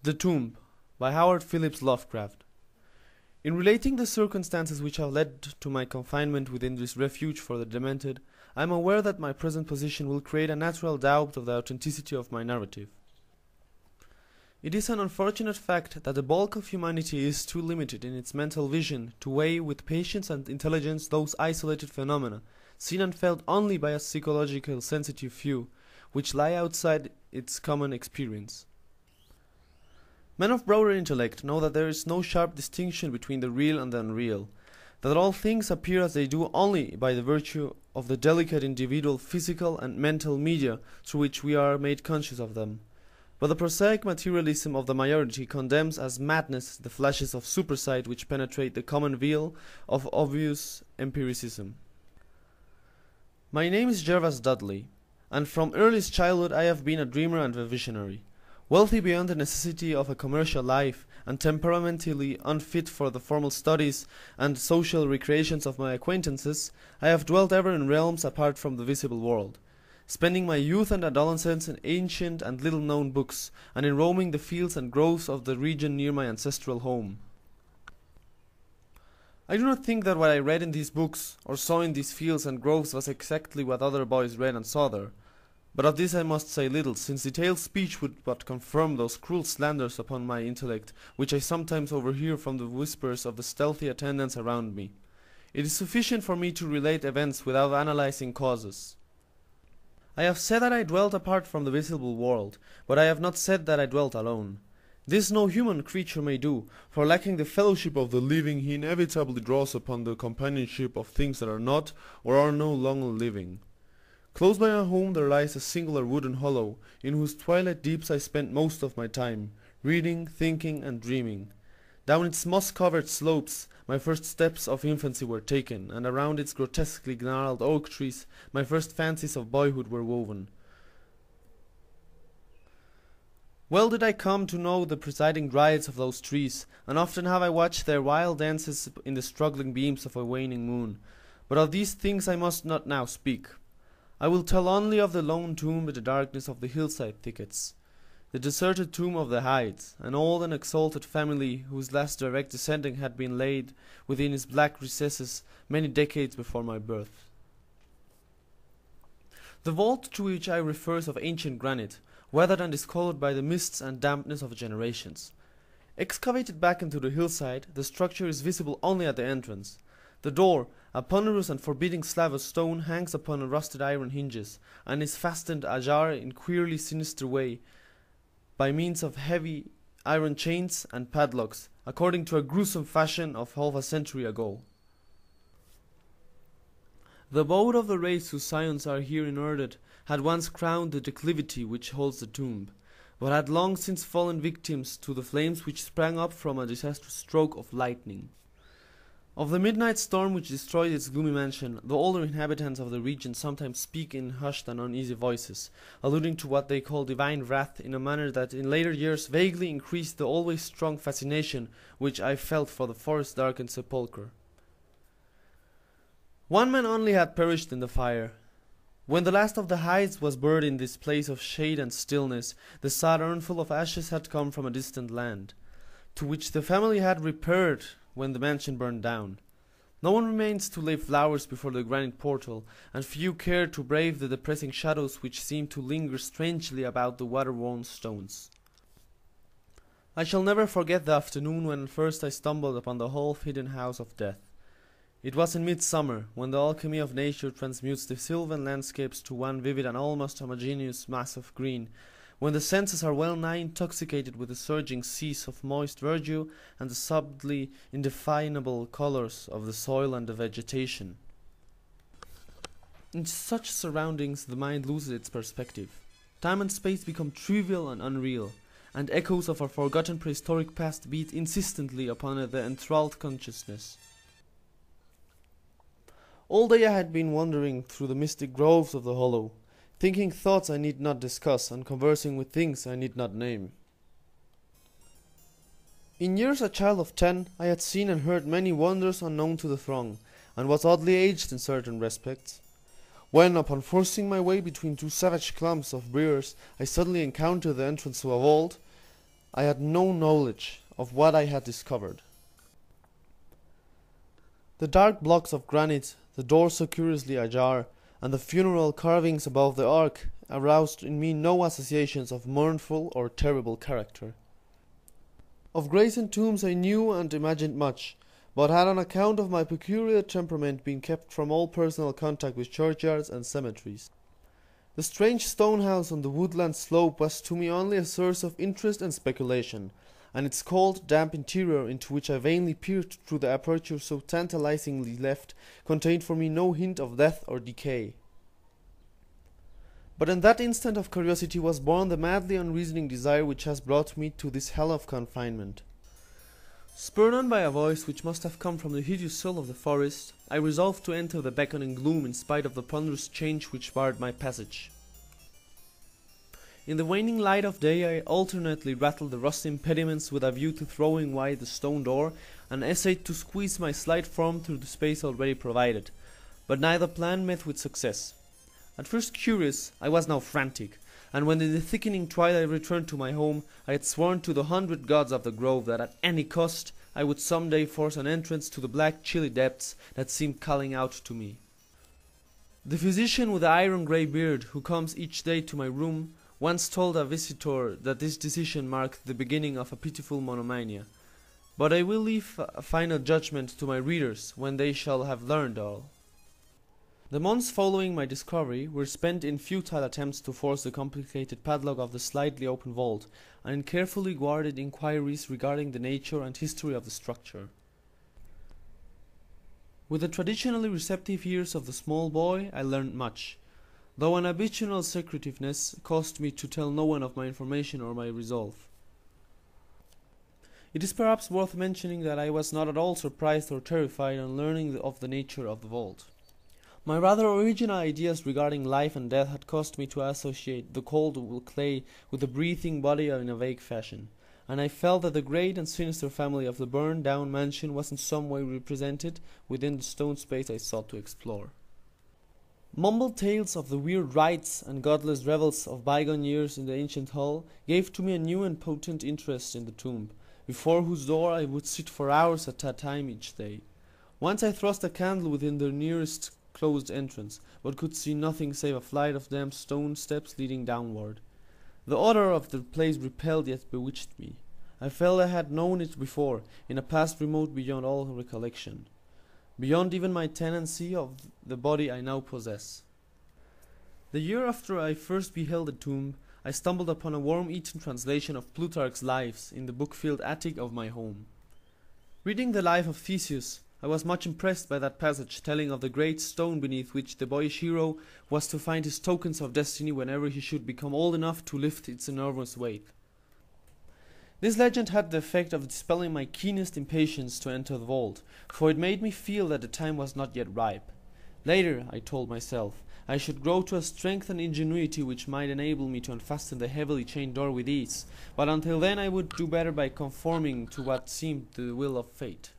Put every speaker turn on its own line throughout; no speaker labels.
The Tomb by Howard Phillips Lovecraft. In relating the circumstances which have led to my confinement within this refuge for the demented, I am aware that my present position will create a natural doubt of the authenticity of my narrative. It is an unfortunate fact that the bulk of humanity is too limited in its mental vision to weigh with patience and intelligence those isolated phenomena, seen and felt only by a psychological sensitive few, which lie outside its common experience. Men of broader intellect know that there is no sharp distinction between the real and the unreal, that all things appear as they do only by the virtue of the delicate individual physical and mental media through which we are made conscious of them. But the prosaic materialism of the majority condemns as madness the flashes of supersight which penetrate the common veil of obvious empiricism. My name is Gervas Dudley, and from earliest childhood I have been a dreamer and a visionary. Wealthy beyond the necessity of a commercial life, and temperamentally unfit for the formal studies and social recreations of my acquaintances, I have dwelt ever in realms apart from the visible world, spending my youth and adolescence in ancient and little-known books, and in roaming the fields and groves of the region near my ancestral home. I do not think that what I read in these books, or saw in these fields and groves was exactly what other boys read and saw there. But of this I must say little, since detailed speech would but confirm those cruel slanders upon my intellect, which I sometimes overhear from the whispers of the stealthy attendants around me. It is sufficient for me to relate events without analyzing causes. I have said that I dwelt apart from the visible world, but I have not said that I dwelt alone. This no human creature may do, for lacking the fellowship of the living he inevitably draws upon the companionship of things that are not or are no longer living. Close by our home there lies a singular wooden hollow, in whose twilight deeps I spent most of my time, reading, thinking, and dreaming. Down its moss-covered slopes my first steps of infancy were taken, and around its grotesquely gnarled oak trees my first fancies of boyhood were woven. Well did I come to know the presiding dryads of those trees, and often have I watched their wild dances in the struggling beams of a waning moon. But of these things I must not now speak. I will tell only of the lone tomb in the darkness of the hillside thickets, the deserted tomb of the Hydes, an old and exalted family whose last direct descendant had been laid within its black recesses many decades before my birth. The vault to which I refer is of ancient granite, weathered and discolored by the mists and dampness of generations. Excavated back into the hillside, the structure is visible only at the entrance. The door, a ponderous and forbidding slab of stone, hangs upon rusted iron hinges, and is fastened ajar in queerly sinister way by means of heavy iron chains and padlocks, according to a gruesome fashion of half a century ago. The abode of the race whose scions are here inherited had once crowned the declivity which holds the tomb, but had long since fallen victims to the flames which sprang up from a disastrous stroke of lightning. Of the midnight storm which destroyed its gloomy mansion, the older inhabitants of the region sometimes speak in hushed and uneasy voices, alluding to what they call divine wrath in a manner that in later years vaguely increased the always strong fascination which I felt for the forest-darkened sepulchre. One man only had perished in the fire. When the last of the Hydes was buried in this place of shade and stillness, the sad urnful of ashes had come from a distant land, to which the family had repaired when the mansion burned down. No one remains to lay flowers before the granite portal, and few care to brave the depressing shadows which seem to linger strangely about the weather-worn stones. I shall never forget the afternoon when first I stumbled upon the half-hidden house of death. It was in midsummer, when the alchemy of nature transmutes the sylvan landscapes to one vivid and almost homogeneous mass of green, when the senses are well nigh intoxicated with the surging seas of moist verdure and the subtly indefinable colors of the soil and the vegetation. In such surroundings the mind loses its perspective. Time and space become trivial and unreal, and echoes of our forgotten prehistoric past beat insistently upon the enthralled consciousness. All day I had been wandering through the mystic groves of the hollow, thinking thoughts I need not discuss, and conversing with things I need not name. In years a child of 10, I had seen and heard many wonders unknown to the throng, and was oddly aged in certain respects. When, upon forcing my way between two savage clumps of briars, I suddenly encountered the entrance to a vault, I had no knowledge of what I had discovered. The dark blocks of granite, the door so curiously ajar, and the funeral carvings above the ark aroused in me no associations of mournful or terrible character. Of graves and tombs I knew and imagined much, but had on account of my peculiar temperament been kept from all personal contact with churchyards and cemeteries. The strange stone house on the woodland slope was to me only a source of interest and speculation, and its cold, damp interior, into which I vainly peered through the aperture so tantalizingly left, contained for me no hint of death or decay. But in that instant of curiosity was born the madly unreasoning desire which has brought me to this hell of confinement. Spurred on by a voice which must have come from the hideous soul of the forest, I resolved to enter the beckoning gloom in spite of the ponderous chains which barred my passage. In the waning light of day I alternately rattled the rusty impediments with a view to throwing wide the stone door, and essayed to squeeze my slight form through the space already provided, but neither plan met with success. At first curious, I was now frantic, and when in the thickening twilight I returned to my home, I had sworn to the 100 gods of the grove that at any cost I would some day force an entrance to the black chilly depths that seemed calling out to me. The physician with the iron-grey beard, who comes each day to my room, once told a visitor that this decision marked the beginning of a pitiful monomania. But I will leave a final judgment to my readers when they shall have learned all. The months following my discovery were spent in futile attempts to force the complicated padlock of the slightly open vault, and in carefully guarded inquiries regarding the nature and history of the structure. With the traditionally receptive ears of the small boy, I learned much, though an habitual secretiveness caused me to tell no one of my information or my resolve. It is perhaps worth mentioning that I was not at all surprised or terrified on learning of the nature of the vault. My rather original ideas regarding life and death had caused me to associate the cold clay with the breathing body in a vague fashion, and I felt that the great and sinister family of the burned-down mansion was in some way represented within the stone space I sought to explore. Mumbled tales of the weird rites and godless revels of bygone years in the ancient hall gave to me a new and potent interest in the tomb, before whose door I would sit for hours at a time each day. Once I thrust a candle within the nearest closed entrance, but could see nothing save a flight of damp stone steps leading downward. The odor of the place repelled yet bewitched me. I felt I had known it before, in a past remote beyond all recollection, beyond even my tenancy of the body I now possess. The year after I first beheld the tomb, I stumbled upon a worm-eaten translation of Plutarch's Lives in the book-filled attic of my home. Reading the life of Theseus, I was much impressed by that passage telling of the great stone beneath which the boyish hero was to find his tokens of destiny whenever he should become old enough to lift its enormous weight. This legend had the effect of dispelling my keenest impatience to enter the vault, for it made me feel that the time was not yet ripe. Later, I told myself, I should grow to a strength and ingenuity which might enable me to unfasten the heavily chained door with ease, but until then I would do better by conforming to what seemed the will of fate.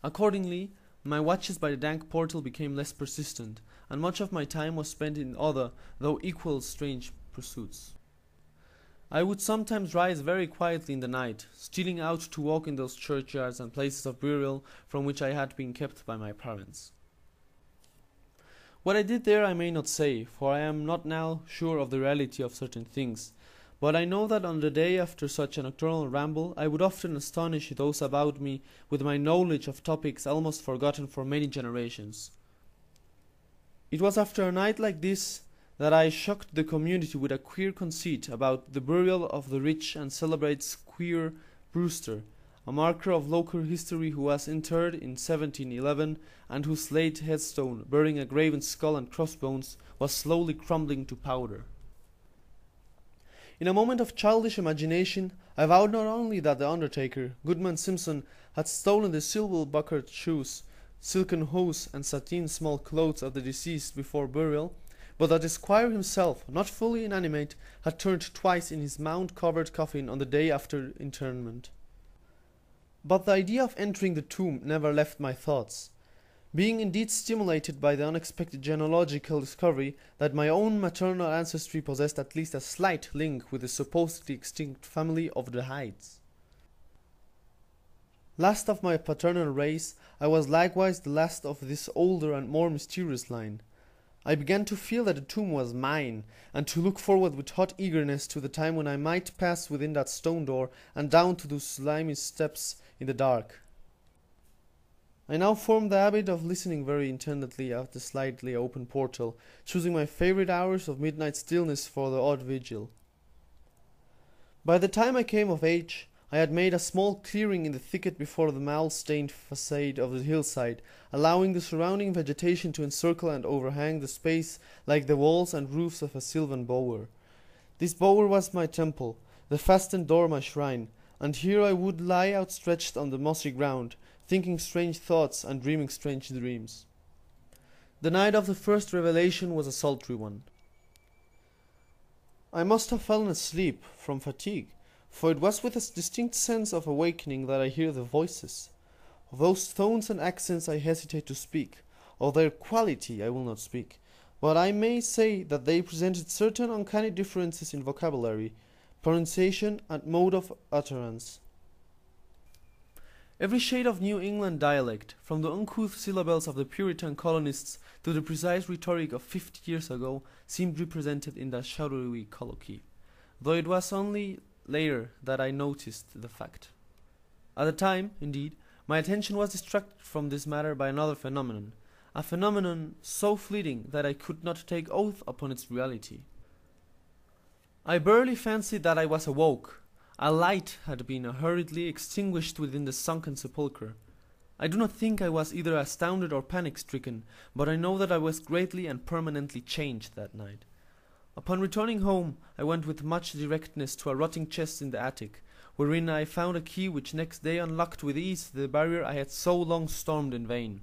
Accordingly, my watches by the dank portal became less persistent, and much of my time was spent in other, though equal strange pursuits. I would sometimes rise very quietly in the night, stealing out to walk in those churchyards and places of burial from which I had been kept by my parents. What I did there I may not say, for I am not now sure of the reality of certain things, but I know that on the day after such a nocturnal ramble I would often astonish those about me with my knowledge of topics almost forgotten for many generations. It was after a night like this that I shocked the community with a queer conceit about the burial of the rich and celebrated Squire Brewster, a marker of local history who was interred in 1711 and whose slate headstone, bearing a graven skull and crossbones, was slowly crumbling to powder. In a moment of childish imagination, I vowed not only that the undertaker, Goodman Simpson, had stolen the silver-buckled shoes, silken hose, and sateen small clothes of the deceased before burial, but that the squire himself, not fully inanimate, had turned twice in his mound-covered coffin on the day after interment. But the idea of entering the tomb never left my thoughts. being indeed stimulated by the unexpected genealogical discovery that my own maternal ancestry possessed at least a slight link with the supposedly extinct family of the Hydes. Last of my paternal race, I was likewise the last of this older and more mysterious line. I began to feel that the tomb was mine, and to look forward with hot eagerness to the time when I might pass within that stone door and down to those slimy steps in the dark. I now formed the habit of listening very intently at the slightly open portal, choosing my favorite hours of midnight stillness for the odd vigil. By the time I came of age, I had made a small clearing in the thicket before the malstained facade of the hillside, allowing the surrounding vegetation to encircle and overhang the space like the walls and roofs of a sylvan bower. This bower was my temple, the fastened door my shrine, and here I would lie outstretched on the mossy ground, thinking strange thoughts and dreaming strange dreams. The night of the first revelation was a sultry one. I must have fallen asleep from fatigue, for it was with a distinct sense of awakening that I hear the voices. Of those tones and accents I hesitate to speak, of their quality I will not speak, but I may say that they presented certain uncanny differences in vocabulary, pronunciation, and mode of utterance. Every shade of New England dialect, from the uncouth syllables of the Puritan colonists to the precise rhetoric of 50 years ago, seemed represented in that shadowy colloquy, though it was only later that I noticed the fact. At the time, indeed, my attention was distracted from this matter by another phenomenon, a phenomenon so fleeting that I could not take oath upon its reality. I barely fancied that I was awoke. A light had been hurriedly extinguished within the sunken sepulchre. I do not think I was either astounded or panic-stricken, but I know that I was greatly and permanently changed that night. Upon returning home, I went with much directness to a rotting chest in the attic, wherein I found a key which next day unlocked with ease the barrier I had so long stormed in vain.